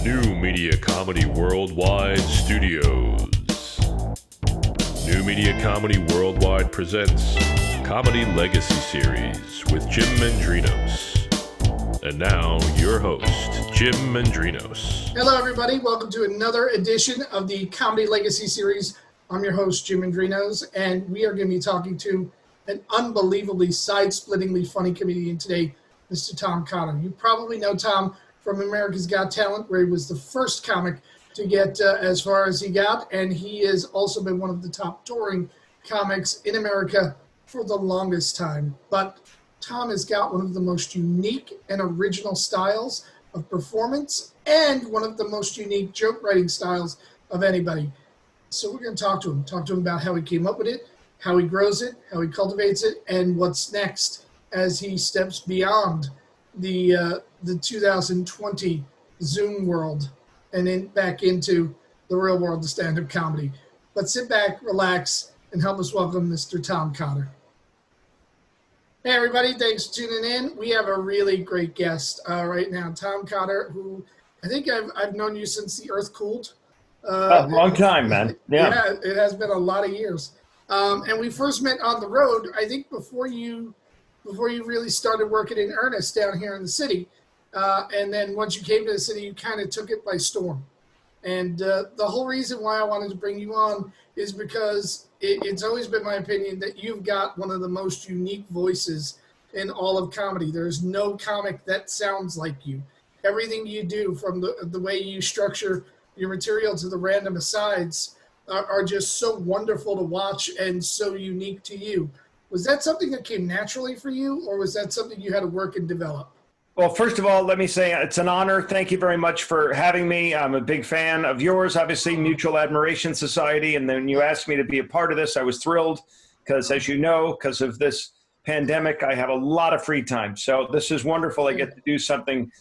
New Media Comedy Worldwide Studios. New Media Comedy Worldwide presents Comedy Legacy Series with Jim Mendrinos. And now, your host, Jim Mendrinos. Hello, everybody. Welcome to another edition of the Comedy Legacy Series. I'm your host, Jim Mendrinos, and we are going to be talking to an unbelievably side-splittingly funny comedian today, Mr. Tom Cotter. You probably know Tom from America's Got Talent, where he was the first comic to get as far as he got, and he has also been one of the top touring comics in America for the longest time. But Tom has got one of the most unique and original styles of performance and one of the most unique joke writing styles of anybody. So we're going to talk to him about how he came up with it, how he grows it, how he cultivates it, and what's next as he steps beyond the 2020 Zoom world and then back into the real world of stand-up comedy. But sit back, relax, and help us welcome Mr. Tom Cotter. Hey, everybody. Thanks for tuning in. We have a really great guest right now, Tom Cotter, who I think I've known you since the earth cooled. A long time, man. Yeah, it has been a lot of years. And we first met on the road, I think, before you really started working in earnest down here in the city. And then once you came to the city, you kind of took it by storm. And the whole reason why I wanted to bring you on is because it's always been my opinion that you've got one of the most unique voices in all of comedy. There's no comic that sounds like you. Everything you do, from the way you structure your material to the random asides, are just so wonderful to watch and so unique to you. Was that something that came naturally for you, or was that something you had to work and develop? Well, first of all, let me say it's an honor. Thank you very much for having me. I'm a big fan of yours, obviously, Mutual Admiration Society. And then you asked me to be a part of this. I was thrilled because, as you know, because of this pandemic, I have a lot of free time. So this is wonderful. I get to do something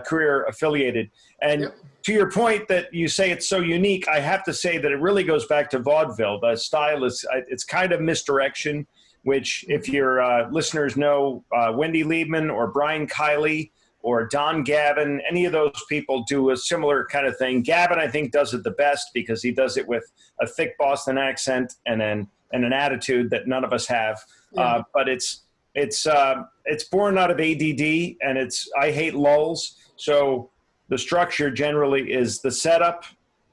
career affiliated. And to your point that you say it's so unique, I have to say that it really goes back to vaudeville. The style is, it's kind of misdirection, which if your listeners know, Wendy Liebman or Brian Kiley or Don Gavin, any of those people do a similar kind of thing. Gavin, I think, does it the best because he does it with a thick Boston accent and an attitude that none of us have. Yeah. But it's born out of ADD, and I hate lulls. So the structure generally is the setup,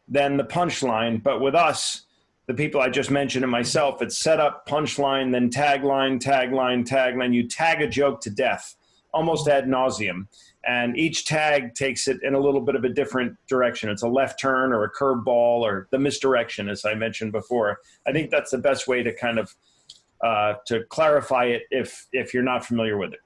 then the punchline. But with us, the people I just mentioned and myself, it's setup, punchline, then tagline, tagline, tagline. You tag a joke to death, almost ad nauseum. And each tag takes it in a little bit of a different direction. It's a left turn or a curveball or the misdirection, as I mentioned before. I think that's the best way to kind of to clarify it if you're not familiar with it.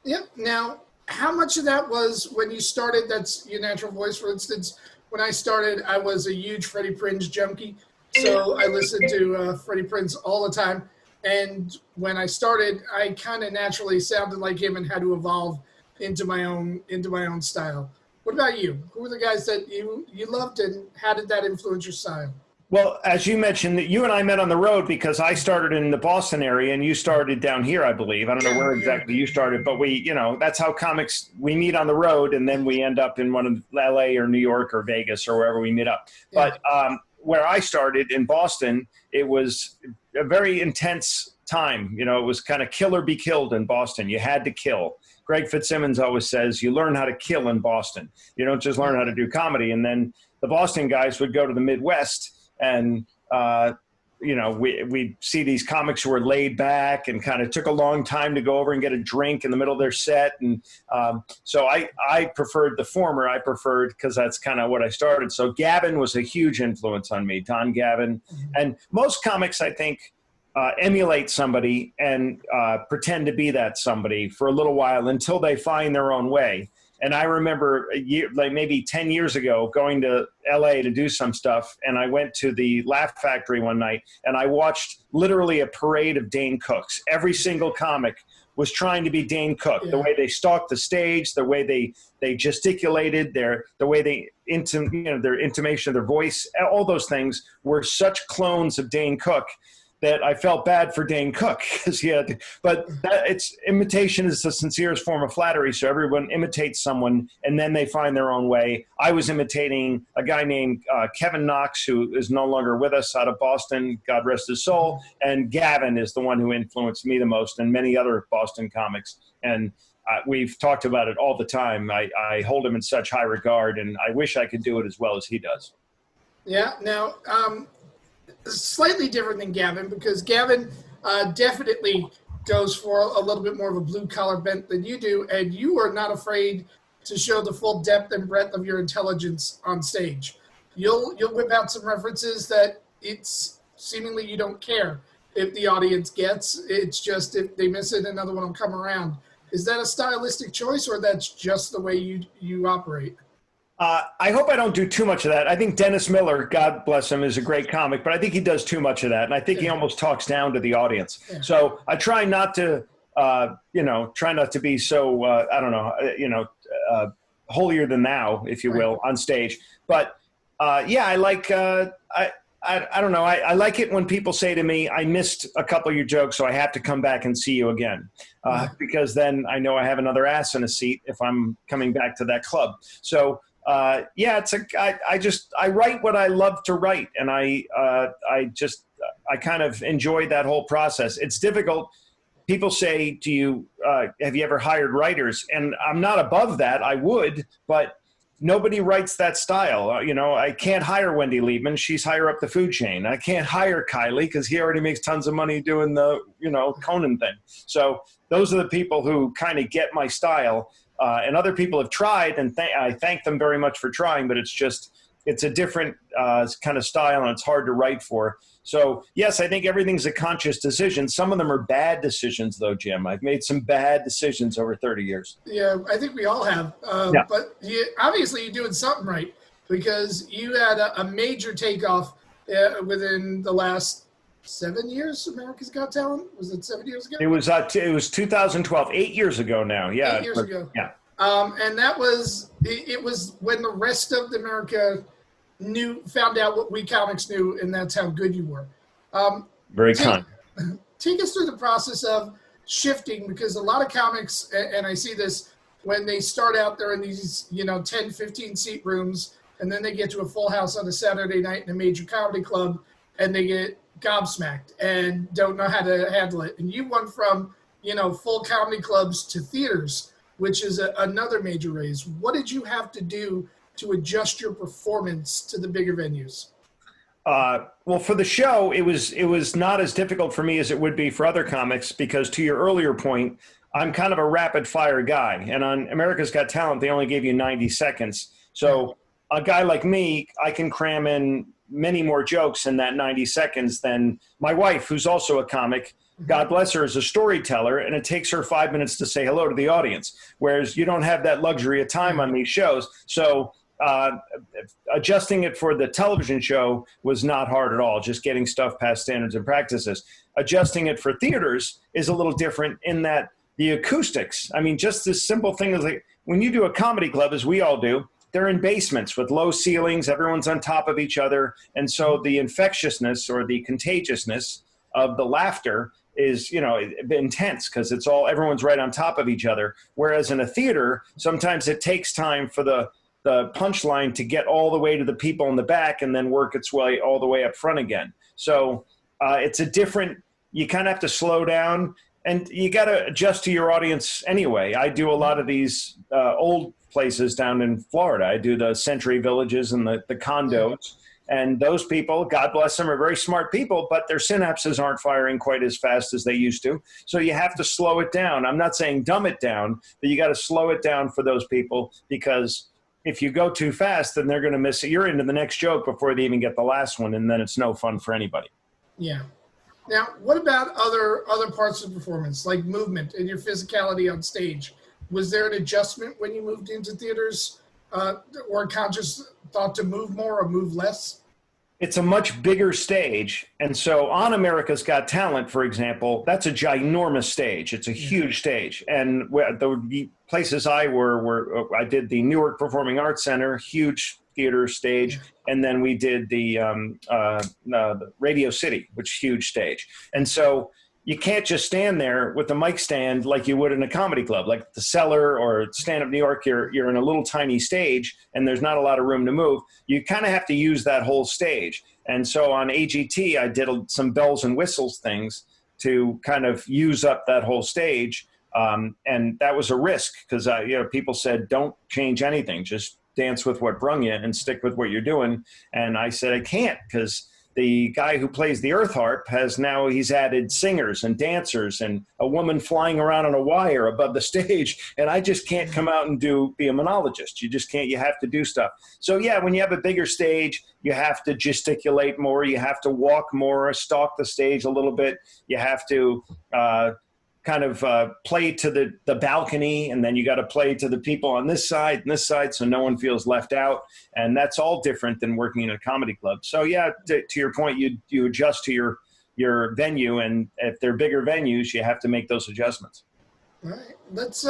Yep. Now, how much of that was when you started, that's your natural voice? For instance, when I started, I was a huge Freddie Prinze junkie. So I listened to Freddie Prinze all the time. And when I started, I kind of naturally sounded like him and had to evolve into my own style. What about you? Who were the guys that you loved, and how did that influence your style? Well, as you mentioned, that you and I met on the road because I started in the Boston area and you started down here, I believe. I don't know where exactly you started, but that's how comics, we meet on the road and then we end up in one of LA or New York or Vegas or wherever we meet up. Yeah. But where I started in Boston, it was a very intense time. It was kind of kill or be killed in Boston. You had to kill. Greg Fitzsimmons always says, you learn how to kill in Boston. You don't just learn how to do comedy. And then the Boston guys would go to the Midwest and, we'd see these comics who were laid back and kind of took a long time to go over and get a drink in the middle of their set. And so I preferred the former. I preferred because that's kind of what I started. So Gavin was a huge influence on me, Don Gavin. And most comics, I think, emulate somebody and pretend to be that somebody for a little while until they find their own way. And I remember maybe 10 years ago going to LA to do some stuff. And I went to the Laugh Factory one night and I watched literally a parade of Dane Cooks. Every single comic was trying to be Dane Cook. Yeah. The way they stalked the stage, the way they gesticulated, the way their intimation of their voice, all those things were such clones of Dane Cook that I felt bad for Dane Cook because he had, but it's imitation is the sincerest form of flattery. So everyone imitates someone and then they find their own way. I was imitating a guy named Kevin Knox, who is no longer with us, out of Boston, God rest his soul. And Gavin is the one who influenced me the most, and many other Boston comics. And we've talked about it all the time. I hold him in such high regard, and I wish I could do it as well as he does. Yeah. Now, slightly different than Gavin, because Gavin definitely goes for a little bit more of a blue-collar bent than you do, and you are not afraid to show the full depth and breadth of your intelligence on stage. You'll whip out some references that it's seemingly you don't care if the audience gets. It's just if they miss it, another one will come around. Is that a stylistic choice, or that's just the way you operate? I hope I don't do too much of that. I think Dennis Miller, God bless him, is a great comic, but I think he does too much of that. And I think he almost talks down to the audience. Yeah. So I try not to, try not to be so, holier than thou, if you will, on stage. But I like, I don't know. I like it when people say to me, I missed a couple of your jokes, so I have to come back and see you again. Because then I know I have another ass in a seat if I'm coming back to that club. So, I write what I love to write, and I kind of enjoy that whole process. It's difficult. People say, have you ever hired writers? And I'm not above that. I would, but nobody writes that style. I can't hire Wendy Liebman. She's higher up the food chain. I can't hire Kylie because he already makes tons of money doing the, Conan thing. So those are the people who kind of get my style. And other people have tried, and I thank them very much for trying, but it's a different kind of style, and it's hard to write for. So, yes, I think everything's a conscious decision. Some of them are bad decisions, though, Jim. I've made some bad decisions over 30 years. Yeah, I think we all have. But obviously you're doing something right, because you had a major takeoff within the last 7 years, America's Got Talent? Was it 7 years ago? It was 2012, 8 years ago now. Yeah. 8 years ago. Yeah. And that was, it was when the rest of America found out what we comics knew, and that's how good you were. Very kind. Take us through the process of shifting, because a lot of comics, and I see this when they start out, they're in these, 10, 15 seat rooms, and then they get to a full house on a Saturday night in a major comedy club, and they get gobsmacked and don't know how to handle it. And you went from, full comedy clubs to theaters, which is another major raise. What did you have to do to adjust your performance to the bigger venues? Well, for the show, it was not as difficult for me as it would be for other comics, because to your earlier point, I'm kind of a rapid fire guy. And on America's Got Talent, they only gave you 90 seconds. So a guy like me, I can cram in many more jokes in that 90 seconds than my wife, who's also a comic. God bless her, is a storyteller, and it takes her 5 minutes to say hello to the audience, whereas you don't have that luxury of time on these shows. So adjusting it for the television show was not hard at all, just getting stuff past standards and practices. Adjusting it for theaters is a little different in that the acoustics, just this simple thing is like when you do a comedy club, as we all do, they're in basements with low ceilings, everyone's on top of each other, and so the infectiousness or the contagiousness of the laughter is, intense because everyone's right on top of each other. Whereas in a theater, sometimes it takes time for the punchline to get all the way to the people in the back and then work its way all the way up front again. So it's you kind of have to slow down, and you got to adjust to your audience anyway. I do a lot of these old places down in Florida. I do the Century Villages and the condos. And those people, God bless them, are very smart people, but their synapses aren't firing quite as fast as they used to. So you have to slow it down. I'm not saying dumb it down, but you got to slow it down for those people, because if you go too fast, then they're going to miss it. You're into the next joke before they even get the last one, and then it's no fun for anybody. Yeah. Now, what about other parts of the performance, like movement and your physicality on stage? Was there an adjustment when you moved into theaters, or a conscious thought to move more or move less? It's a much bigger stage. And so on America's Got Talent, for example, that's a ginormous stage. It's a huge stage. And the places I did the Newark Performing Arts Center, huge theater stage. And then we did the Radio City, which is a huge stage. And so you can't just stand there with the mic stand like you would in a comedy club, like the Cellar or Stand Up New York. You're in a little tiny stage and there's not a lot of room to move. You kind of have to use that whole stage. And so on AGT, I did some bells and whistles things to kind of use up that whole stage. And that was a risk because, people said, don't change anything. Just dance with what brung you and stick with what you're doing. And I said, I can't, because the guy who plays the earth harp he's added singers and dancers and a woman flying around on a wire above the stage. And I just can't come out and be a monologist. You just can't. You have to do stuff. So yeah, when you have a bigger stage, you have to gesticulate more. You have to walk more, stalk the stage a little bit. You have to play to the balcony, and then you got to play to the people on this side and this side, so no one feels left out. And that's all different than working in a comedy club. So yeah, to your point, you adjust to your venue, and if they're bigger venues, you have to make those adjustments. All right, let's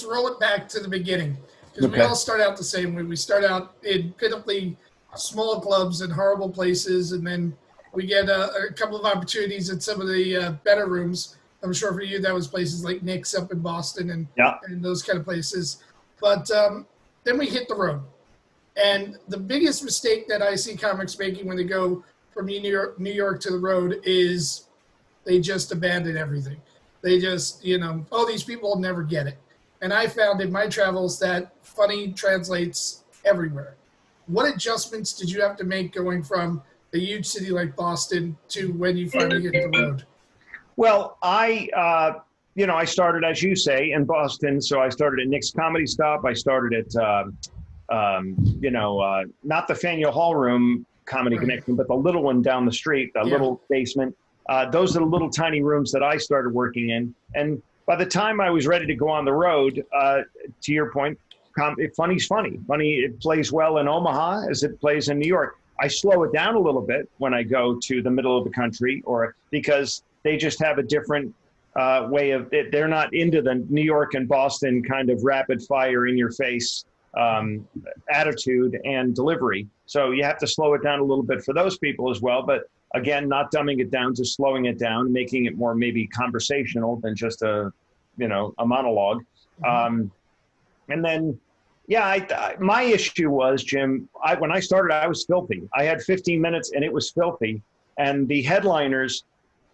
roll it back to the beginning, because we all start out the same way. We start out in pitifully small clubs in horrible places, and then we get a couple of opportunities at some of the better rooms. I'm sure for you that was places like Nick's up in Boston and those kind of places. But then we hit the road. And the biggest mistake that I see comics making when they go from New York to the road is they just abandon everything. They just, these people will never get it. And I found in my travels that funny translates everywhere. What adjustments did you have to make going from a huge city like Boston to when you finally hit the road? Well, I started, as you say, in Boston. So I started at Nick's Comedy Stop. I started at, not the Faneuil Hall Room Comedy Connection, but the little one down the street, the little basement. Those are the little tiny rooms that I started working in. And by the time I was ready to go on the road, to your point, funny's funny. Funny, it plays well in Omaha as it plays in New York. I slow it down a little bit when I go to the middle of the country, because they just have a different way of it. They're not into the New York and Boston kind of rapid fire in your face attitude and delivery. So you have to slow it down a little bit for those people as well. But again, not dumbing it down, just slowing it down, making it more maybe conversational than just a monologue. And then, my issue was, Jim, when I started, I was filthy. I had 15 minutes and it was filthy. And the headliners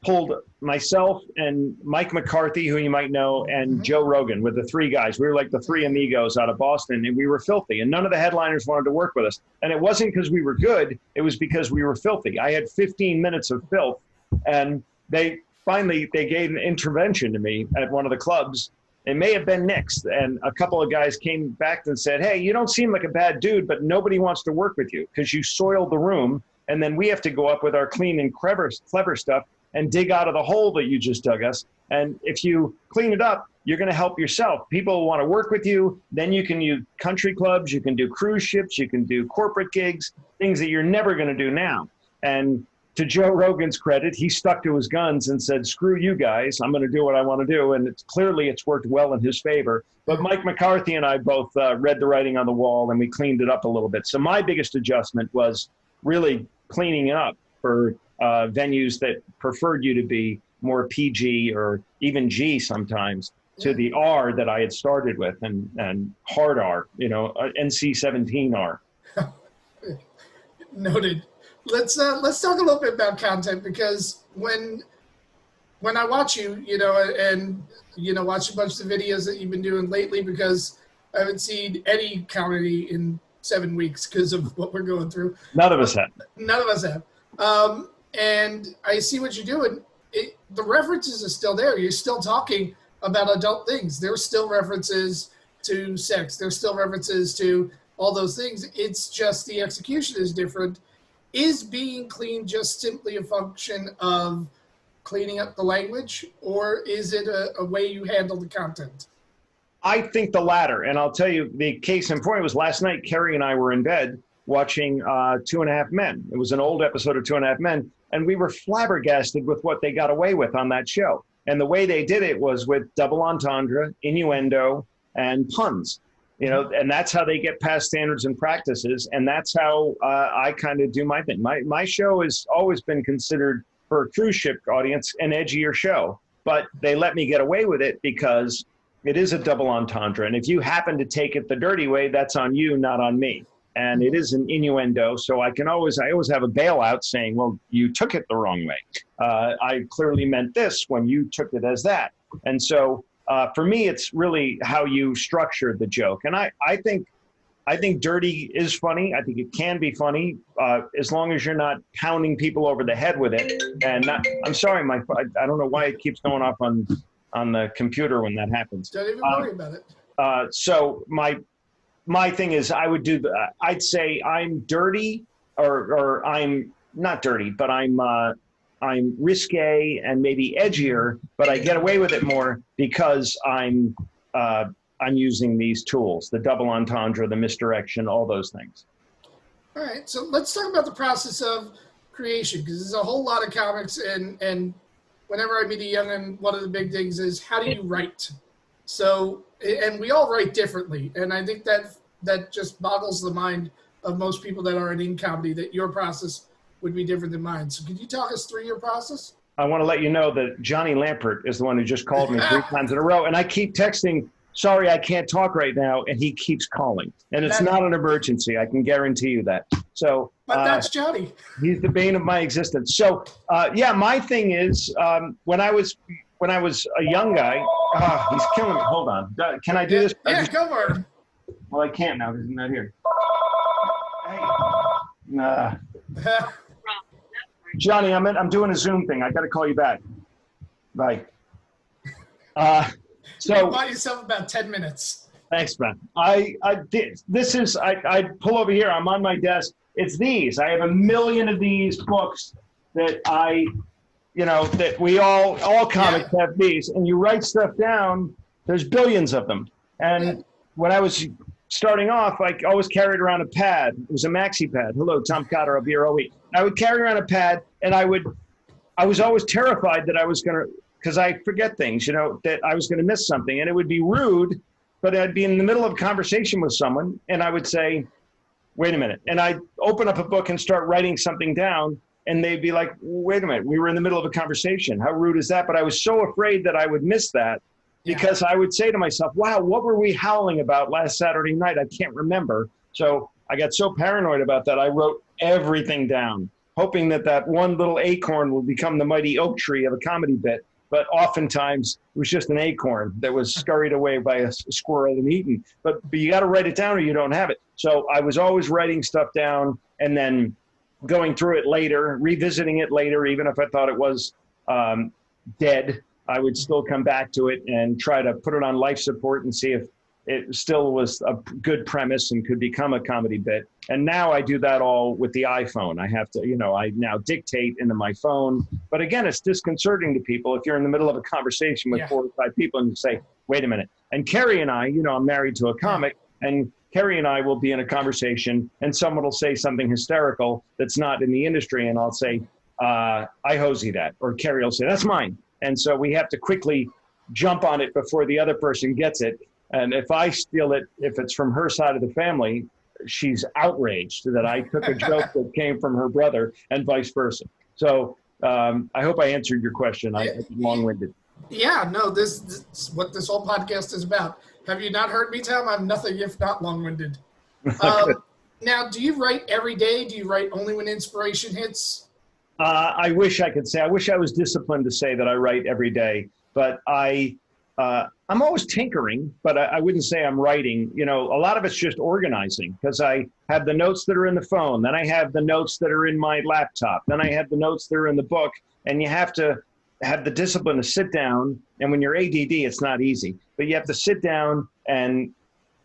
pulled myself and Mike McCarthy, who you might know, and Joe Rogan, with the three guys. We were like the three amigos out of Boston, and we were filthy. And none of the headliners wanted to work with us. And it wasn't because we were good. It was because we were filthy. I had 15 minutes of filth. And they gave an intervention to me at one of the clubs. It may have been Nick's. And a couple of guys came back and said, hey, you don't seem like a bad dude, but nobody wants to work with you because you soiled the room. And then we have to go up with our clean and clever stuff and dig out of the hole that you just dug us. And if you clean it up, you're going to help yourself. People want to work with you. Then you can use country clubs, you can do cruise ships, you can do corporate gigs, things that you're never going to do now. And to Joe Rogan's credit, he stuck to his guns and said, screw you guys, I'm going to do what I want to do. And it's worked well in his favor. But Mike McCarthy and I both read the writing on the wall, and we cleaned it up a little bit. So my biggest adjustment was really cleaning it up for venues that preferred you to be more PG or even G sometimes to the R that I had started with, and hard R, NC-17 R. Noted. Let's talk a little bit about content, because when I watch you, and watch a bunch of the videos that you've been doing lately, because I haven't seen any comedy in 7 weeks because of what we're going through. None of us have. None of us have. And I see what you're doing. The references are still there. You're still talking about adult things. There's still references to sex. There's still references to all those things. It's just the execution is different. Is being clean just simply a function of cleaning up the language, or is it a way you handle the content? I think the latter. And I'll tell you, the case in point was last night, Carrie and I were in bed watching 2.5 Men. It was an old episode of 2.5 Men. And we were flabbergasted with what they got away with on that show. And the way they did it was with double entendre, innuendo, and puns. and that's how they get past standards and practices. And that's how I kind of do my thing. My show has always been considered, for a cruise ship audience, an edgier show, but they let me get away with it because it is a double entendre. And if you happen to take it the dirty way, that's on you, not on me. And it is an innuendo. So I always have a bailout saying, well, you took it the wrong way. I clearly meant this when you took it as that. And so for me, it's really how you structure the joke. And I think dirty is funny. I think it can be funny as long as you're not pounding people over the head with it. And I'm sorry, I don't know why it keeps going off on the computer when that happens. Don't even worry about it. So my thing is, I'd say I'm dirty, or I'm not dirty, but I'm risque and maybe edgier, but I get away with it more because I'm using these tools, the double entendre, the misdirection, all those things. All right, so let's talk about the process of creation, because there's a whole lot of comics, and whenever I meet a young'un, one of the big things is, how do you write? So, and we all write differently, and I think that just boggles the mind of most people that aren't in comedy, that your process would be different than mine. So could you talk us through your process? I want to let you know that Johnny Lampert is the one who just called me 3 times in a row, and I keep texting, sorry, I can't talk right now, and he keeps calling. And it's not an emergency, I can guarantee you that. So, but that's Johnny. He's the bane of my existence. So, yeah, my thing is, when I was a young guy, he's killing me. Hold on. Can I do this? Yeah, go for it. Well, I can't now because he's not here. Hey. Johnny, I'm doing a Zoom thing. I got to call you back. Bye. So buy yourself about 10 minutes. Thanks, man. I pull over here. I'm on my desk. It's these. I have a million of these books that that we all comics have these, and you write stuff down. There's billions of them. And when I was starting off, I always carried around a pad. It was a maxi pad. Hello, Tom Cotter. I'll be here all week. I would carry around a pad, and I was always terrified that I was going to, because I forget things, that I was going to miss something. And it would be rude, but I'd be in the middle of a conversation with someone, and I would say, wait a minute. And I'd open up a book and start writing something down, and they'd be like, wait a minute, we were in the middle of a conversation. How rude is that? But I was so afraid that I would miss that, because I would say to myself, wow, what were we howling about last Saturday night? I can't remember. So I got so paranoid about that, I wrote everything down, hoping that one little acorn will become the mighty oak tree of a comedy bit. But oftentimes it was just an acorn that was scurried away by a squirrel and eaten. But you got to write it down or you don't have it. So I was always writing stuff down and then going through it later, revisiting it later, even if I thought it was dead. I would still come back to it and try to put it on life support and see if it still was a good premise and could become a comedy bit. And now I do that all with the iPhone. I have to, I now dictate into my phone. But again, it's disconcerting to people if you're in the middle of a conversation with 4 or 5 people and you say, wait a minute. And Kerry and I, I'm married to a comic, and Kerry and I will be in a conversation and someone will say something hysterical that's not in the industry. And I'll say, I hosey that. Or Kerry will say, that's mine. And so we have to quickly jump on it before the other person gets it. And if I steal it, if it's from her side of the family, she's outraged that I took a joke that came from her brother and vice versa. So I hope I answered your question. I'm long-winded. Yeah, no, this is what this whole podcast is about. Have you not heard me, Tom? I'm nothing if not long-winded. Now, do you write every day? Do you write only when inspiration hits? I wish I could say. I wish I was disciplined to say that I write every day, but I'm always tinkering, but I wouldn't say I'm writing. A lot of it's just organizing, because I have the notes that are in the phone, then I have the notes that are in my laptop, then I have the notes that are in the book, and you have to have the discipline to sit down. And when you're ADD, it's not easy, but you have to sit down and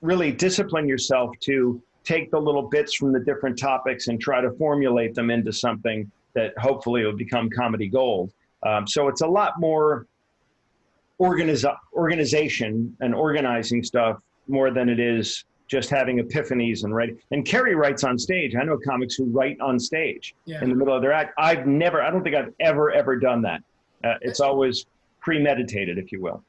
really discipline yourself to take the little bits from the different topics and try to formulate them into something that hopefully will become comedy gold. So it's a lot more organization and organizing stuff more than it is just having epiphanies and writing. And Kerry writes on stage. I know comics who write on stage in the middle of their act. I don't think I've ever done that. It's always premeditated, if you will.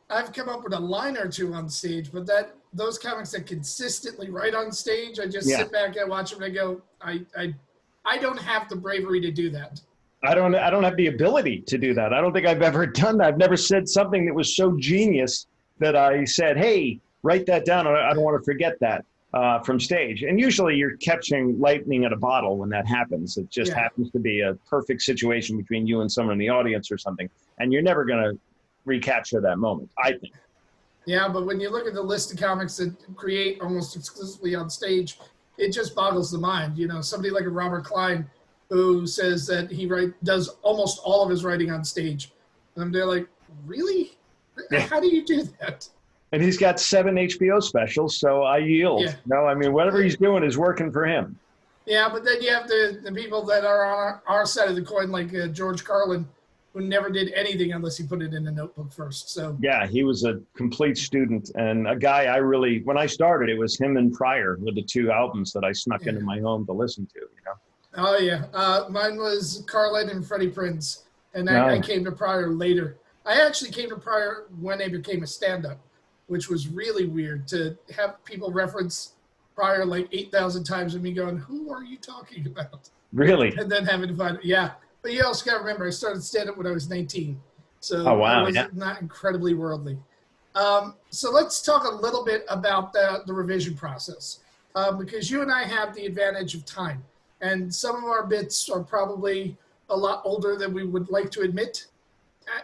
I've come up with a line or two on stage, but that those comics that consistently write on stage, I just Yeah. sit back and watch them and I go, I don't have the bravery to do that. I don't have the ability to do that. I don't think I've ever done that. I've never said something that was so genius that I said, hey, write that down. I don't want to forget that from stage. And usually you're catching lightning at a bottle when that happens. It just happens to be a perfect situation between you and someone in the audience or something. And you're never going to recapture that moment, I think. Yeah, but when you look at the list of comics that create almost exclusively on stage, it just boggles the mind. You know, somebody like a Robert Klein who says that he does almost all of his writing on stage. And they're like, really? How do you do that? And he's got 7 HBO specials, so I yield. Yeah. No, I mean, whatever he's doing is working for him. Yeah, but then you have the people that are on our side of the coin, like George Carlin, who never did anything unless he put it in a notebook first. So yeah, he was a complete student and a guy when I started, it was him and Pryor were the 2 albums that I snuck into my home to listen to, you know? Oh, yeah. Mine was Carlin and Freddie Prinze, and I came to Pryor later. I actually came to Pryor when they became a stand-up, which was really weird to have people reference Pryor like 8,000 times and me going, who are you talking about? Really? And then having to find it. Yeah. But you also got to remember, I started stand-up when I was 19. So oh, wow. I was not incredibly worldly. So let's talk a little bit about the revision process, because you and I have the advantage of time. And some of our bits are probably a lot older than we would like to admit.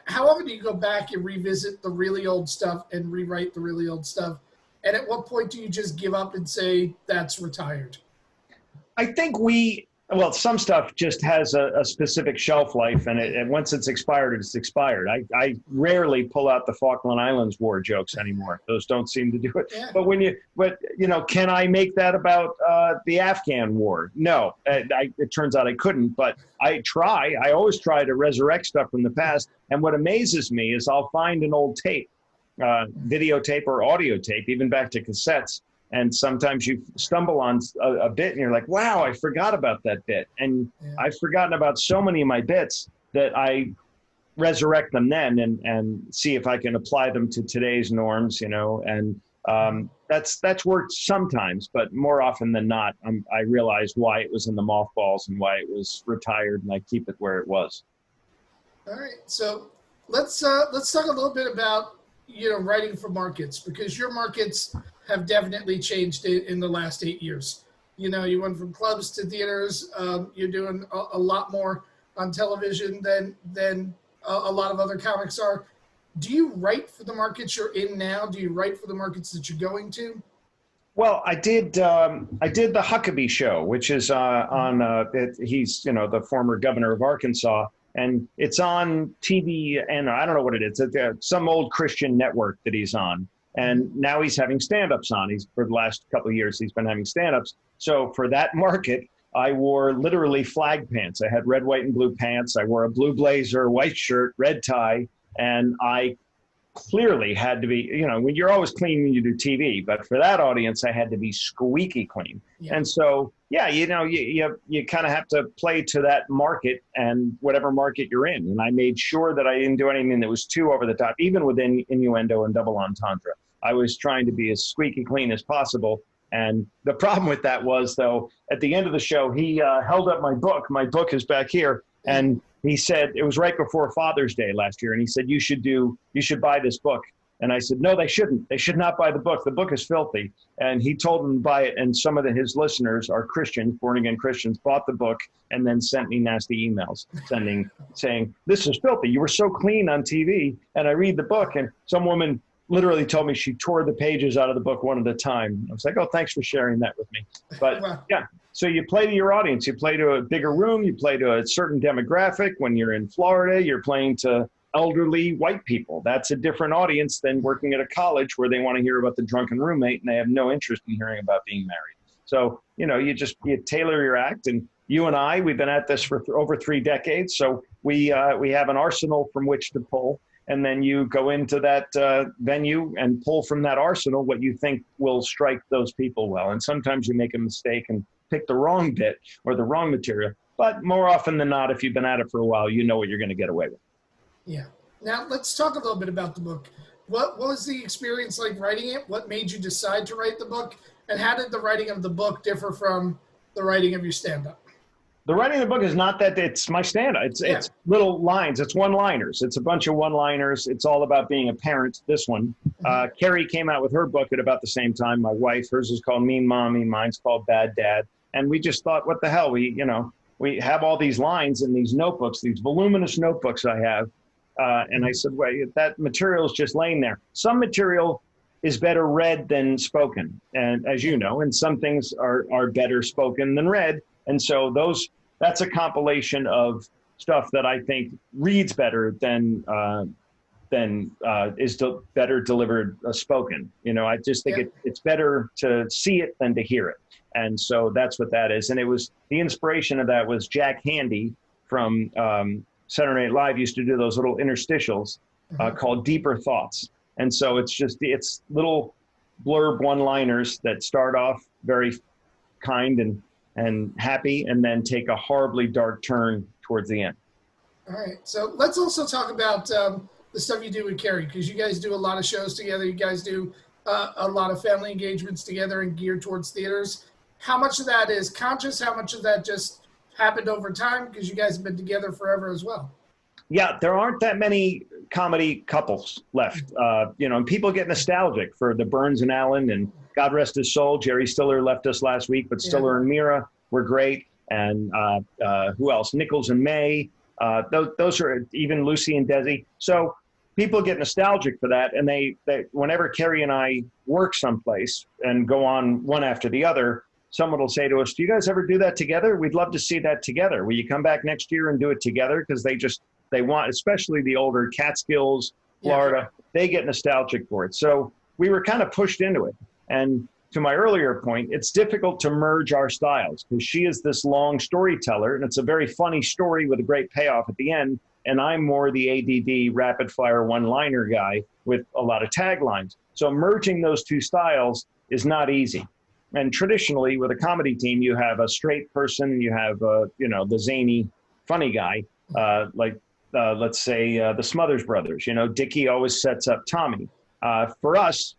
How often do you go back and revisit the really old stuff and rewrite the really old stuff? And at what point do you just give up and say, that's retired? I think some stuff just has a specific shelf life, and once it's expired, it's expired. I rarely pull out the Falkland Islands War jokes anymore. Those don't seem to do it. Yeah. But can I make that about the Afghan War? No, it turns out I couldn't, but I try. I always try to resurrect stuff from the past. And what amazes me is I'll find an old tape, videotape or audio tape, even back to cassettes. And sometimes you stumble on a bit and you're like, wow, I forgot about that bit. And I've forgotten about so many of my bits that I resurrect them then and see if I can apply them to today's norms, you know. And that's worked sometimes, but more often than not, I realized why it was in the mothballs and why it was retired, and I keep it where it was. All right. So let's talk a little bit about, writing for markets, because your markets have definitely changed in the last 8 years. You went from clubs to theaters. You're doing a lot more on television than a lot of other comics are. Do you write for the markets you're in now? Do you write for the markets that you're going to? Well, I did the Huckabee Show, which is he's the former governor of Arkansas, and it's on TV, and I don't know what it is. It's some old Christian network that he's on. And now he's having stand-ups on. For the last couple of years, he's been having stand-ups. So for that market, I wore literally flag pants. I had red, white, and blue pants. I wore a blue blazer, white shirt, red tie. And I clearly had to be, when you're always clean when you do TV, but for that audience, I had to be squeaky clean. Yeah. And so, you kind of have to play to that market and whatever market you're in. And I made sure that I didn't do anything that was too over the top, even within innuendo and double entendre. I was trying to be as squeaky clean as possible. And the problem with that was, though, at the end of the show, he held up my book. My book is back here. And he said, it was right before Father's Day last year. And he said, you should buy this book. And I said, no, they shouldn't. They should not buy the book. The book is filthy. And he told them to buy it. And some of his listeners are Christians, born again Christians, bought the book and then sent me nasty emails saying, this is filthy. You were so clean on TV. And I read the book, and some woman literally told me she tore the pages out of the book one at a time. I was like, oh, thanks for sharing that with me. But yeah, so you play to your audience. You play to a bigger room. You play to a certain demographic. When you're in Florida, you're playing to elderly white people. That's a different audience than working at a college where they want to hear about the drunken roommate and they have no interest in hearing about being married. So, you tailor your act. And you and I, we've been at this for over 3 decades. So we have an arsenal from which to pull. And then you go into that venue and pull from that arsenal what you think will strike those people well. And sometimes you make a mistake and pick the wrong bit or the wrong material. But more often than not, if you've been at it for a while, you know what you're going to get away with. Yeah. Now, let's talk a little bit about the book. What was the experience like writing it? What made you decide to write the book? And how did the writing of the book differ from the writing of your stand-up? The writing of the book is not that it's my stand-up. It's little lines. It's one-liners. It's a bunch of one-liners. It's all about being a parent. This one, Carrie came out with her book at about the same time. My wife, hers is called Mean Mommy. Mine's called Bad Dad. And we just thought, what the hell? We have all these lines in these notebooks, these voluminous notebooks I have. And I said, well, that material is just laying there. Some material is better read than spoken. And as you know, and some things are better spoken than read. And so that's a compilation of stuff that I think reads better than is better delivered spoken. I just think it's better to see it than to hear it. And so that's what that is. And it was, the inspiration of that was Jack Handy from Saturday Night Live used to do those little interstitials called Deeper Thoughts. And so it's little blurb one-liners that start off very kind and happy and then take a horribly dark turn towards the end. All right. So let's also talk about the stuff you do with Carrie, because you guys do a lot of shows together. You guys do a lot of family engagements together and geared towards theaters. How much of that is conscious? How much of that just happened over time because you guys have been together forever as well? Yeah, there aren't that many comedy couples left. And people get nostalgic for the Burns and Allen, and God rest his soul, Jerry Stiller left us last week, but Stiller and Mira were great. And who else? Nichols and May. Those are, even Lucy and Desi. So people get nostalgic for that. And they whenever Carrie and I work someplace and go on one after the other, someone will say to us, do you guys ever do that together? We'd love to see that together. Will you come back next year and do it together? Because they want, especially the older Catskills, Florida, they get nostalgic for it. So we were kind of pushed into it. And to my earlier point, it's difficult to merge our styles because she is this long storyteller, and it's a very funny story with a great payoff at the end. And I'm more the ADD rapid fire one-liner guy with a lot of taglines. So merging those two styles is not easy. And traditionally with a comedy team, you have a straight person, you have, the zany, funny guy, let's say the Smothers Brothers. Dickie always sets up Tommy. For us,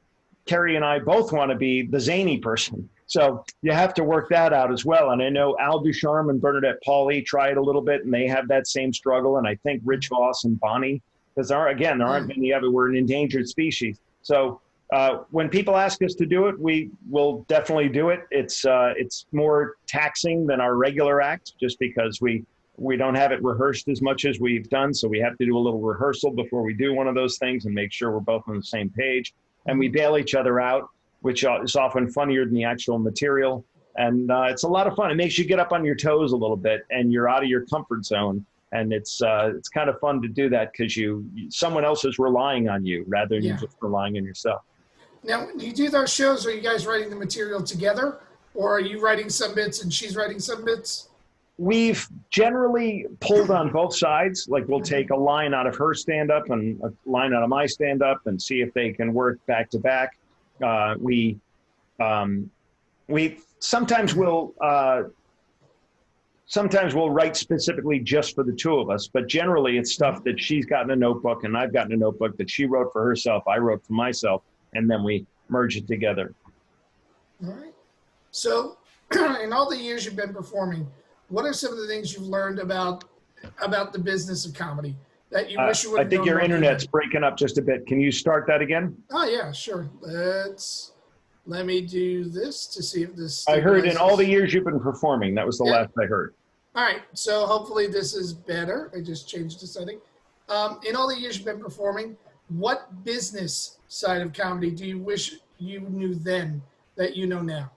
Carrie and I both want to be the zany person. So you have to work that out as well. And I know Al Ducharme and Bernadette Pauly tried a little bit, and they have that same struggle. And I think Rich Voss and Bonnie, because there aren't many of it. We're an endangered species. So when people ask us to do it, we will definitely do it. It's more taxing than our regular act, just because we don't have it rehearsed as much as we've done. So we have to do a little rehearsal before we do one of those things and make sure we're both on the same page. And we bail each other out, which is often funnier than the actual material. And it's a lot of fun. It makes you get up on your toes a little bit, and you're out of your comfort zone. And it's kind of fun to do that because someone else is relying on you rather than you just relying on yourself. Now, when you do those shows, are you guys writing the material together, or are you writing some bits and she's writing some bits? We've generally pulled on both sides. Like we'll take a line out of her stand-up and a line out of my stand-up and see if they can work back to back. We sometimes we'll write specifically just for the two of us, but generally it's stuff that she's got in a notebook and I've got in a notebook that she wrote for herself, I wrote for myself, and then we merge it together. All right. So in all the years you've been performing, what are some of the things you've learned about the business of comedy that you wish you would have known? I think your internet's breaking up just a bit. Can you start that again? Oh, yeah, sure. Let me do this to see if this... I heard in all the years you've been performing. That was the last I heard. All right. So hopefully this is better. I just changed the setting. In all the years you've been performing, what business side of comedy do you wish you knew then that you know now?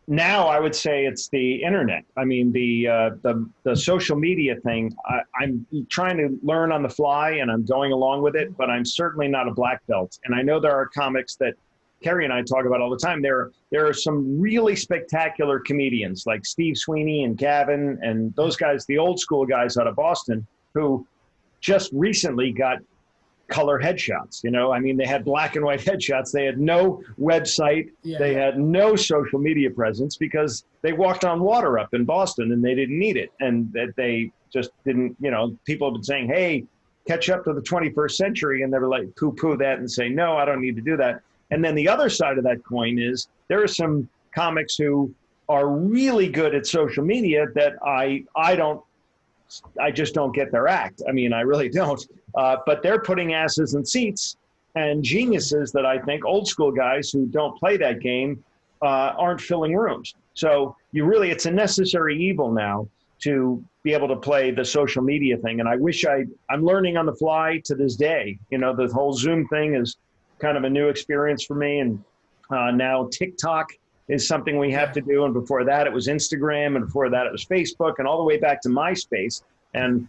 Now I would say it's the internet. I mean, the social media thing, I'm trying to learn on the fly and I'm going along with it, but I'm certainly not a black belt. And I know there are comics that Carrie and I talk about all the time. There are some really spectacular comedians like Steve Sweeney and Gavin and those guys, the old school guys out of Boston, who just recently got color headshots. I mean, they had black and white headshots. They had no website. Yeah. They had no social media presence because they walked on water up in Boston and they didn't need it. And that they just didn't, people have been saying, hey, catch up to the 21st century and they're like poo-poo that and say, no, I don't need to do that. And then the other side of that coin is there are some comics who are really good at social media that I just don't get their act. I mean, I really don't. But they're putting asses in seats, and geniuses that I think old school guys who don't play that game aren't filling rooms. So it's a necessary evil now to be able to play the social media thing. And I wish I'm learning on the fly to this day. You know, the whole Zoom thing is kind of a new experience for me. And now TikTok is something we have to do. And before that, it was Instagram. And before that, it was Facebook, and all the way back to MySpace. And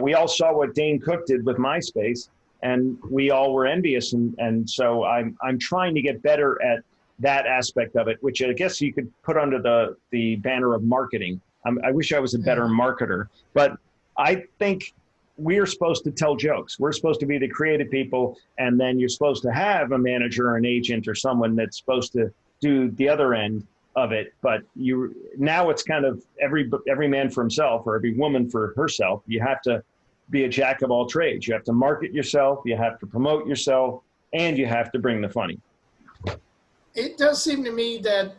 we all saw what Dane Cook did with MySpace, and we all were envious. And so I'm trying to get better at that aspect of it, which I guess you could put under the banner of marketing. I wish I was a better marketer, but I think we're supposed to tell jokes. We're supposed to be the creative people, and then you're supposed to have a manager or an agent or someone that's supposed to do the other end of it. But now it's kind of every man for himself, or every woman for herself. You have to be a jack of all trades. You have to market yourself, you have to promote yourself, and you have to bring the funny. It does seem to me that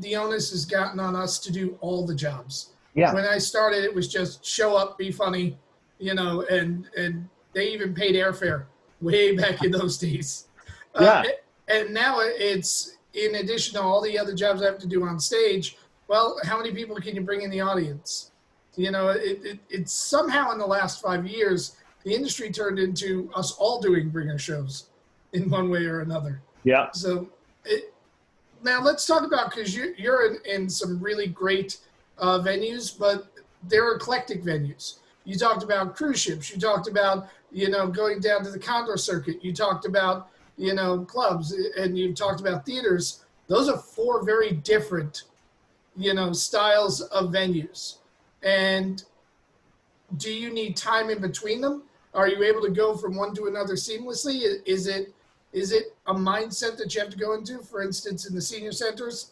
the onus has gotten on us to do all the jobs. Yeah. When I started, it was just show up, be funny, and they even paid airfare way back in those days. Yeah. And now it's, in addition to all the other jobs I have to do on stage, well, how many people can you bring in the audience? It's somehow in the last 5 years, the industry turned into us all doing bringer shows in one way or another. Yeah. So now let's talk about, because you're in some really great venues, but they're eclectic venues. You talked about cruise ships. You talked about, going down to the Condor circuit. You talked about, clubs, and you talked about theaters. Those are 4 very different, styles of venues. And do you need time in between them? Are you able to go from one to another seamlessly? Is it a mindset that you have to go into? For instance, in the senior centers,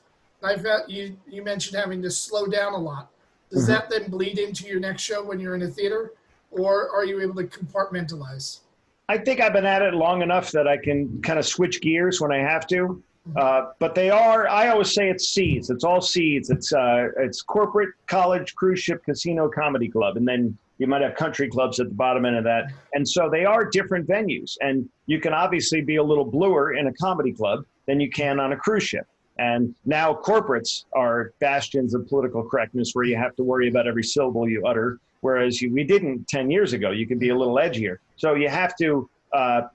you mentioned having to slow down a lot. Does that then bleed into your next show when you're in a theater, or are you able to compartmentalize? I think I've been at it long enough that I can kind of switch gears when I have to. But I always say it's seeds. It's all seeds. It's corporate, college, cruise ship, casino, comedy club. And then you might have country clubs at the bottom end of that. And so they are different venues. And you can obviously be a little bluer in a comedy club than you can on a cruise ship. And now corporates are bastions of political correctness where you have to worry about every syllable you utter, whereas we didn't 10 years ago. You could be a little edgier. So you have to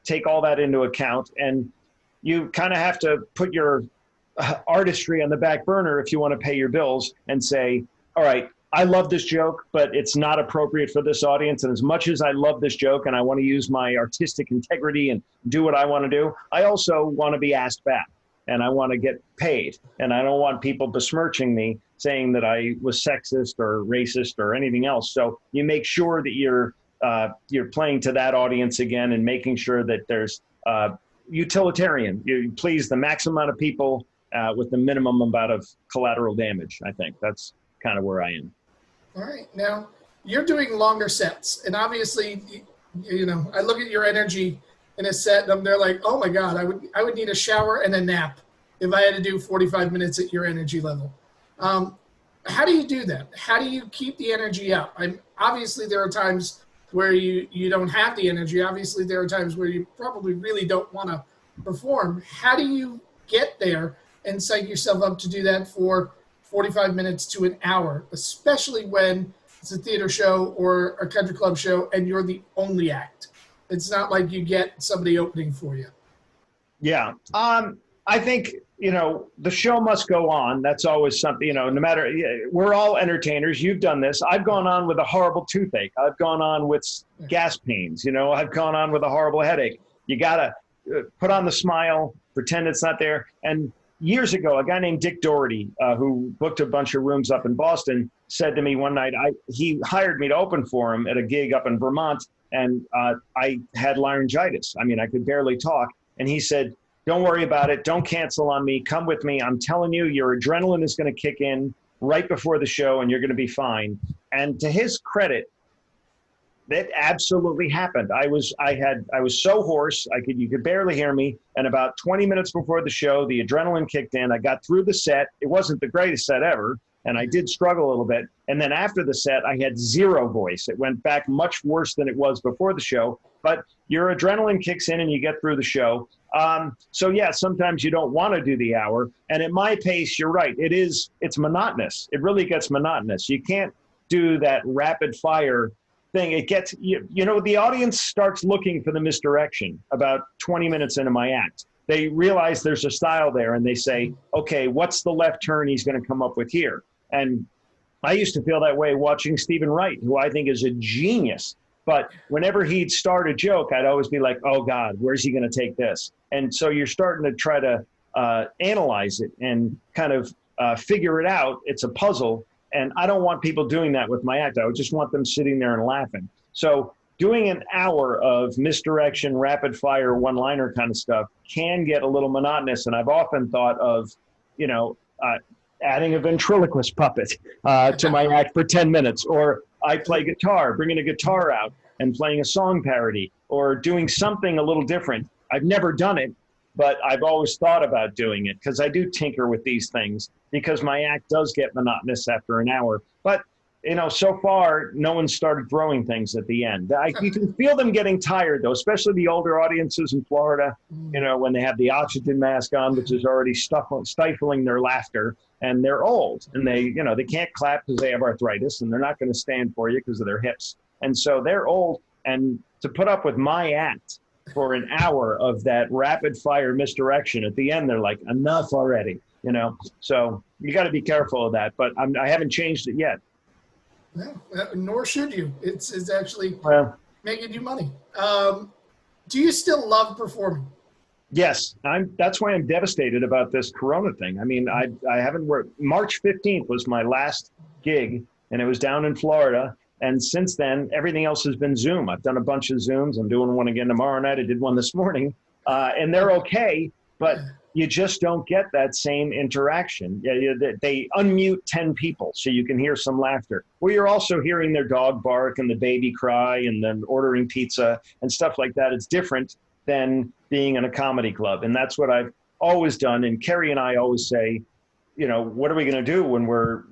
take all that into account, and you kind of have to put your artistry on the back burner if you want to pay your bills and say, all right, I love this joke, but it's not appropriate for this audience. And as much as I love this joke and I want to use my artistic integrity and do what I want to do, I also want to be asked back. And I want to get paid. And I don't want people besmirching me, saying that I was sexist or racist or anything else. So you make sure that you're playing to that audience again, and making sure that there's utilitarian. You please the maximum amount of people with the minimum amount of collateral damage. I think that's kind of where I am. All right. Now, you're doing longer sets. And obviously, I look at your energy in a set, and they're like, oh my God, I would need a shower and a nap if I had to do 45 minutes at your energy level. How do you do that? How do you keep the energy up? Obviously, there are times where you don't have the energy. Obviously, there are times where you probably really don't want to perform. How do you get there and psych yourself up to do that for 45 minutes to an hour, especially when it's a theater show or a country club show and you're the only act? It's not like you get somebody opening for you. Yeah. I think, the show must go on. That's always something, no matter, we're all entertainers. You've done this. I've gone on with a horrible toothache. I've gone on with gas pains. I've gone on with a horrible headache. You got to put on the smile, pretend it's not there. And years ago, a guy named Dick Doherty, who booked a bunch of rooms up in Boston, said to me one night, he hired me to open for him at a gig up in Vermont. And I had laryngitis. I mean, I could barely talk. And he said, don't worry about it. Don't cancel on me. Come with me. I'm telling you, your adrenaline is going to kick in right before the show and you're going to be fine. And to his credit, That absolutely happened. I was so hoarse, you could barely hear me. And about 20 minutes before the show, the adrenaline kicked in. I got through the set. It wasn't the greatest set ever, and I did struggle a little bit. And then after the set, I had zero voice. It went back much worse than it was before the show. But your adrenaline kicks in and you get through the show. So yeah, sometimes you don't want to do the hour. And at my pace, you're right. It's monotonous. It really gets monotonous. You can't do that rapid fire thing. It gets, the audience starts looking for the misdirection about 20 minutes into my act. They realize there's a style there and they say, okay, what's the left turn he's going to come up with here? And I used to feel that way watching Stephen Wright, who I think is a genius. But whenever he'd start a joke, I'd always be like, oh God, where's he going to take this? And so you're starting to try to analyze it and kind of figure it out. It's a puzzle. And I don't want people doing that with my act. I would just want them sitting there and laughing. So doing an hour of misdirection, rapid fire, one-liner kind of stuff can get a little monotonous. And I've often thought of, adding a ventriloquist puppet to my act for 10 minutes. Or I play guitar, bringing a guitar out and playing a song parody, or doing something a little different. I've never done it, but I've always thought about doing it because I do tinker with these things because my act does get monotonous after an hour. But, so far, no one started throwing things at the end. You can feel them getting tired, though, especially the older audiences in Florida, when they have the oxygen mask on, which is already stifling their laughter, and they're old, and they can't clap because they have arthritis, and they're not going to stand for you because of their hips. And so they're old, and to put up with my act for an hour of that rapid fire misdirection, at the end, they're like, enough already, So you got to be careful of that, but I haven't changed it yet. No, nor should you. It's actually making you money. Do you still love performing? Yes, that's why I'm devastated about this Corona thing. I mean, I haven't worked. March 15th was my last gig, and it was down in Florida. And since then, everything else has been Zoom. I've done a bunch of Zooms. I'm doing one again tomorrow night. I did one this morning, and they're okay, but you just don't get that same interaction. They unmute 10 people so you can hear some laughter. Well, you're also hearing their dog bark and the baby cry and then ordering pizza and stuff like that. It's different than being in a comedy club. And that's what I've always done. And Kerry and I always say, what are we going to do when we're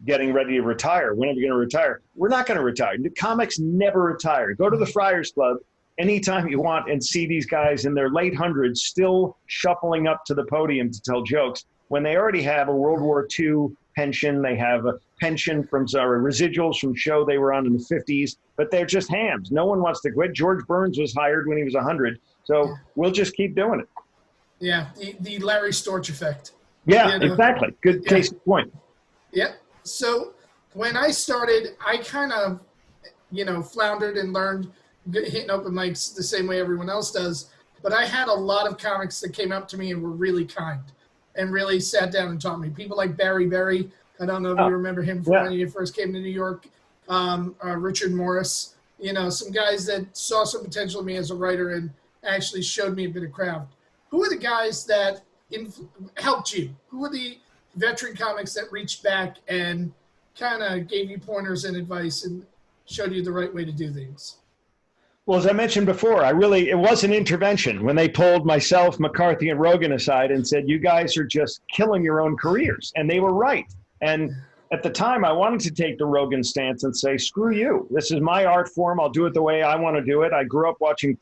getting ready to retire? When are we going to retire? We're not going to retire. The comics never retire. Go to the Friars Club anytime you want and see these guys in their late hundreds still shuffling up to the podium to tell jokes when they already have a World War II pension. They have a pension from residuals from show they were on in the 50s, but they're just hams. No one wants to quit. George Burns was hired when he was 100. So we'll just keep doing it. Yeah, the Larry Storch effect. Yeah, exactly. Good case in point. Yeah. So when I started, I kind of, floundered and learned hitting open mics the same way everyone else does. But I had a lot of comics that came up to me and were really kind and really sat down and taught me. People like Barry Berry. I don't know if you remember him from when you first came to New York. Richard Morris. Some guys that saw some potential in me as a writer and actually showed me a bit of craft. Who are the guys that helped you? Who are the veteran comics that reached back and kind of gave you pointers and advice and showed you the right way to do things? Well, as I mentioned before, it was an intervention when they pulled myself, McCarthy, and Rogan aside and said, you guys are just killing your own careers. And they were right. And at the time, I wanted to take the Rogan stance and say, screw you. This is my art form. I'll do it the way I want to do it. I grew up watching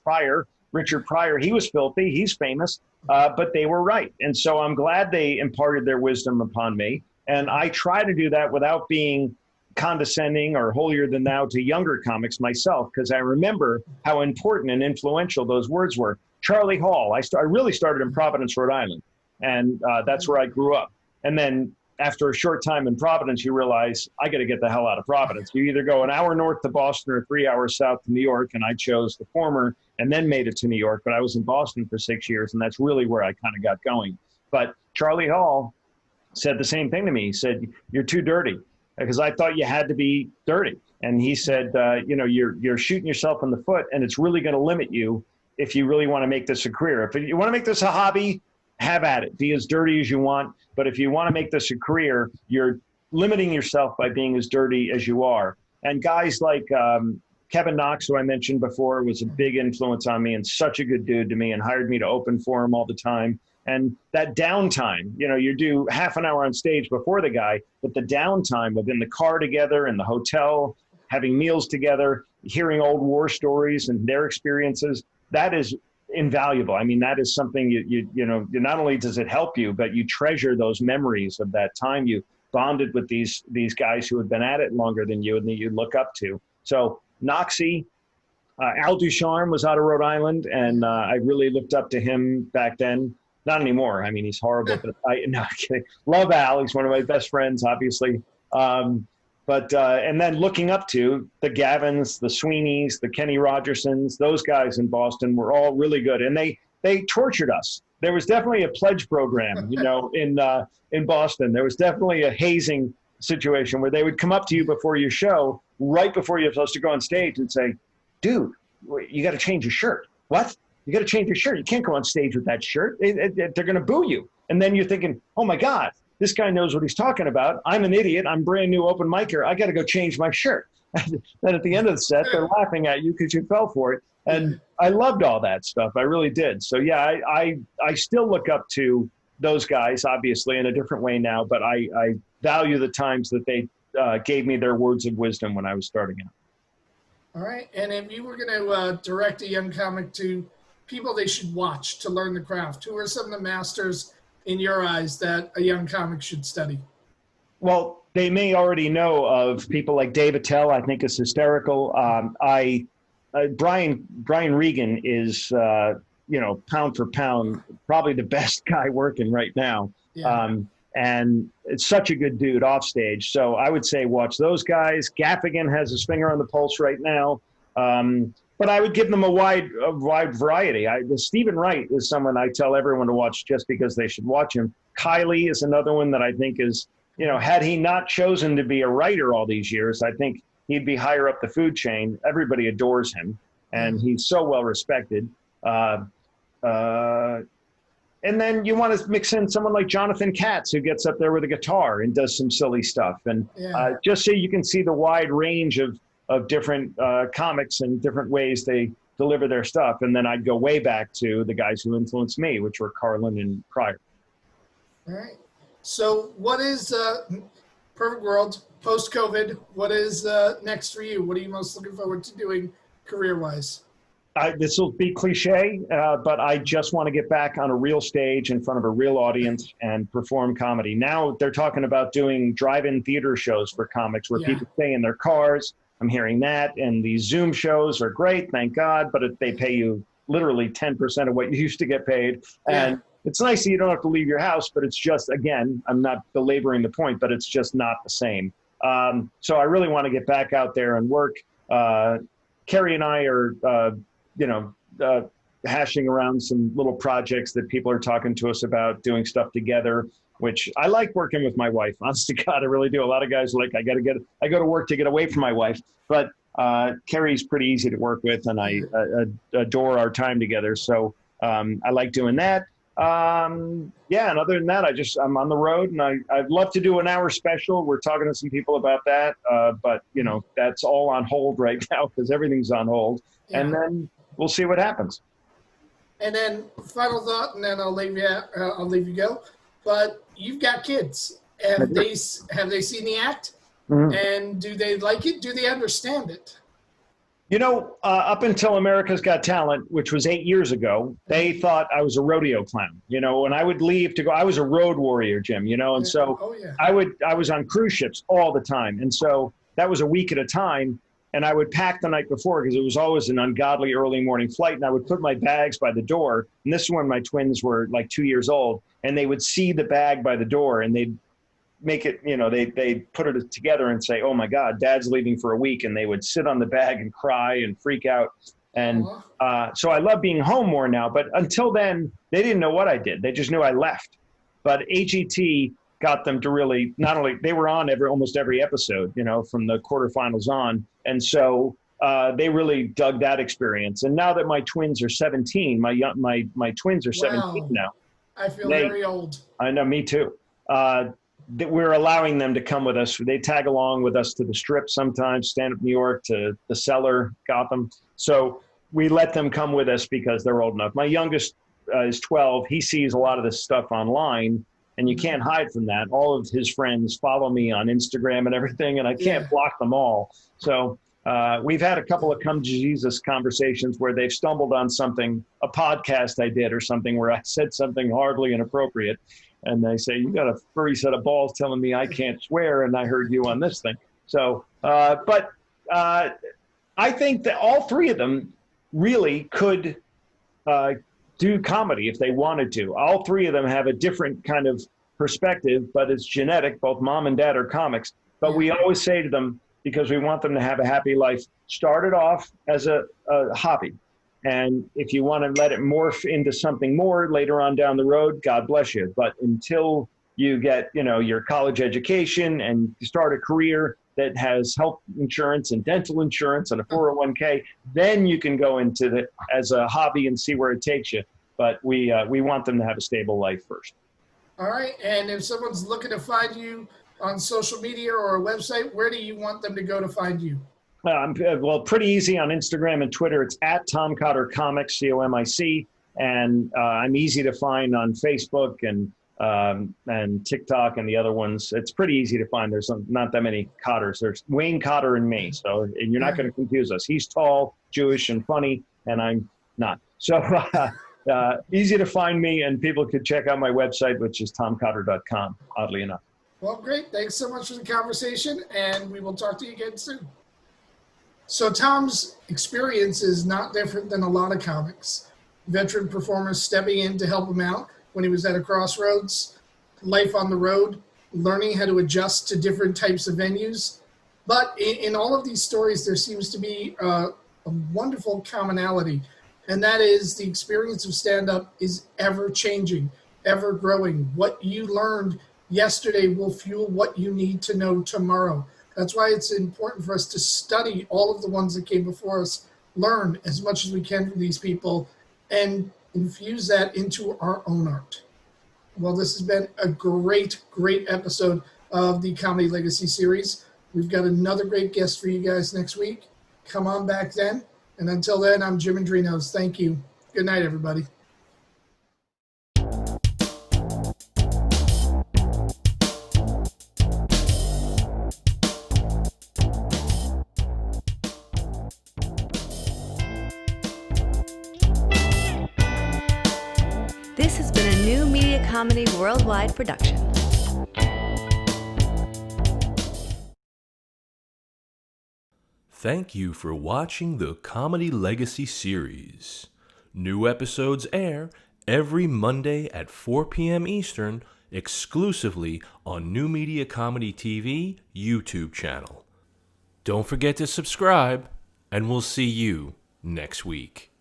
Richard Pryor. He was filthy. He's famous. But they were right. And so I'm glad they imparted their wisdom upon me. And I try to do that without being condescending or holier than thou to younger comics myself, because I remember how important and influential those words were. Charlie Hall, I really started in Providence, Rhode Island, and that's where I grew up. And then after a short time in Providence, you realize, I got to get the hell out of Providence. You either go an hour north to Boston or 3 hours south to New York, and I chose the former and then made it to New York, but I was in Boston for 6 years, and that's really where I kind of got going. But Charlie Hall said the same thing to me. He said, you're too dirty. Because I thought you had to be dirty. And he said, you're shooting yourself in the foot, and it's really going to limit you if you really want to make this a career. If you want to make this a hobby, have at it. Be as dirty as you want. But if you want to make this a career, you're limiting yourself by being as dirty as you are. And guys like Kevin Knox, who I mentioned before, was a big influence on me and such a good dude to me and hired me to open for him all the time. And that downtime, you do half an hour on stage before the guy, but the downtime of in the car together, in the hotel, having meals together, hearing old war stories and their experiences, that is invaluable. I mean, that is something you not only does it help you, but you treasure those memories of that time you bonded with these guys who had been at it longer than you and that you look up to. So Noxie, Al Ducharme was out of Rhode Island, and I really looked up to him back then. Not anymore. I mean, he's horrible, but no, kidding. Love Al. He's one of my best friends, obviously. And then looking up to the Gavins, the Sweeneys, the Kenny Rogersons, those guys in Boston were all really good. And they tortured us. There was definitely a pledge program, in Boston. There was definitely a hazing situation where they would come up to you before your show, right before you're supposed to go on stage, and say, dude, you got to change your shirt. What? You got to change your shirt. You can't go on stage with that shirt. They're going to boo you. And then you're thinking, oh my God, this guy knows what he's talking about. I'm an idiot. I'm brand new open micer. I got to go change my shirt. Then at the end of the set, they're laughing at you because you fell for it. And I loved all that stuff. I really did. So yeah, I still look up to those guys, obviously in a different way now, but I value the times that they gave me their words of wisdom when I was starting out. All right. And if you were going to direct a young comic to people they should watch to learn the craft, who are some of the masters in your eyes that a young comic should study? Well, they may already know of people like Dave Attell, I think is hysterical. Brian Regan is, pound for pound, probably the best guy working right now. Yeah. And it's such a good dude off stage. So I would say watch those guys. Gaffigan has his finger on the pulse right now. But I would give them a wide variety. Stephen Wright is someone I tell everyone to watch just because they should watch him. Kylie is another one that I think is, had he not chosen to be a writer all these years, I think he'd be higher up the food chain. Everybody adores him, and he's so well respected. And then you want to mix in someone like Jonathan Katz, who gets up there with a guitar and does some silly stuff. And just so you can see the wide range of different comics and different ways they deliver their stuff. And then I'd go way back to the guys who influenced me, which were Carlin and Pryor. All right. So what is Perfect World post-COVID? What is next for you? What are you most looking forward to doing career-wise? This will be cliche, but I just want to get back on a real stage in front of a real audience and perform comedy. Now they're talking about doing drive-in theater shows for comics where people stay in their cars. I'm hearing that, and these Zoom shows are great, thank God, but they pay you literally 10% of what you used to get paid. And it's nice that you don't have to leave your house, but it's just, again, I'm not belaboring the point, but it's just not the same. So I really want to get back out there and work. Carrie and I are, hashing around some little projects that people are talking to us about, doing stuff together, which I like working with my wife. Honest to God, I really do. A lot of guys are like, I go to work to get away from my wife, but Carrie's pretty easy to work with, and I adore our time together. So I like doing that. And other than that, I'm on the road, and I'd love to do an hour special. We're talking to some people about that, but that's all on hold right now because everything's on hold. Yeah. And then we'll see what happens. And then final thought, and then I'll leave you go. But you've got kids. Have they seen the act? Mm-hmm. And do they like it? Do they understand it? Up until America's Got Talent, which was 8 years ago, they thought I was a rodeo clown. When I would leave to go, I was a road warrior, Jim, and so I was on cruise ships all the time. And so that was a week at a time. And I would pack the night before because it was always an ungodly early morning flight. And I would put my bags by the door. And this is when my twins were like 2 years old. And they would see the bag by the door, and they'd make it, they'd put it together and say, oh my God, Dad's leaving for a week. And they would sit on the bag and cry and freak out. And so I love being home more now. But until then, they didn't know what I did. They just knew I left. But AGT got them to really, not only, they were on almost every episode, from the quarterfinals on. And so they really dug that experience. And now that my twins are 17, my twins are 17 now. I feel very old. I know, me too. that we're allowing them to come with us. They tag along with us to the Strip sometimes, Stand Up New York, to the Cellar, Gotham. So we let them come with us because they're old enough. My youngest is 12. He sees a lot of this stuff online, and you can't hide from that. All of his friends follow me on Instagram and everything, and I can't block them all. So we've had a couple of come to Jesus conversations where they've stumbled on something, a podcast I did or something where I said something hardly inappropriate. And they say, you got a furry set of balls telling me I can't swear, and I heard you on this thing. So, but I think that all three of them really could do comedy if they wanted to. All three of them have a different kind of perspective, but it's genetic. Both mom and dad are comics. But we always say to them, because we want them to have a happy life, start it off as a hobby. And if you want to let it morph into something more later on down the road, God bless you. But until you get, your college education and start a career that has health insurance and dental insurance and a 401k, then you can go into it as a hobby and see where it takes you. But we want them to have a stable life first. All right. And if someone's looking to find you on social media or a website, where do you want them to go to find you? Well, pretty easy on Instagram and Twitter. It's at Tom Cotter Comics, COMIC. And I'm easy to find on Facebook and TikTok and the other ones. It's pretty easy to find. There's not that many Cotters. There's Wayne Cotter and me. So and you're not going to confuse us. He's tall, Jewish, and funny, and I'm not. So easy to find me, and people could check out my website, which is tomcotter.com, oddly enough. Well, great. Thanks so much for the conversation, and we will talk to you again soon. So Tom's experience is not different than a lot of comics. Veteran performers stepping in to help him out when he was at a crossroads, life on the road, learning how to adjust to different types of venues. But in all of these stories, there seems to be a wonderful commonality, and that is the experience of stand-up is ever changing, ever growing. What you learned yesterday will fuel what you need to know tomorrow. That's why it's important for us to study all of the ones that came before us, learn as much as we can from these people, and infuse that into our own art. Well, this has been a great, great episode of the Comedy Legacy series. We've got another great guest for you guys next week. Come on back then. And until then, I'm Jim Mendrinos. Thank you. Good night, everybody. This has been a New Media Comedy Worldwide production. Thank you for watching the Comedy Legacy series. New episodes air every Monday at 4 p.m. Eastern, exclusively on New Media Comedy TV YouTube channel. Don't forget to subscribe, and we'll see you next week.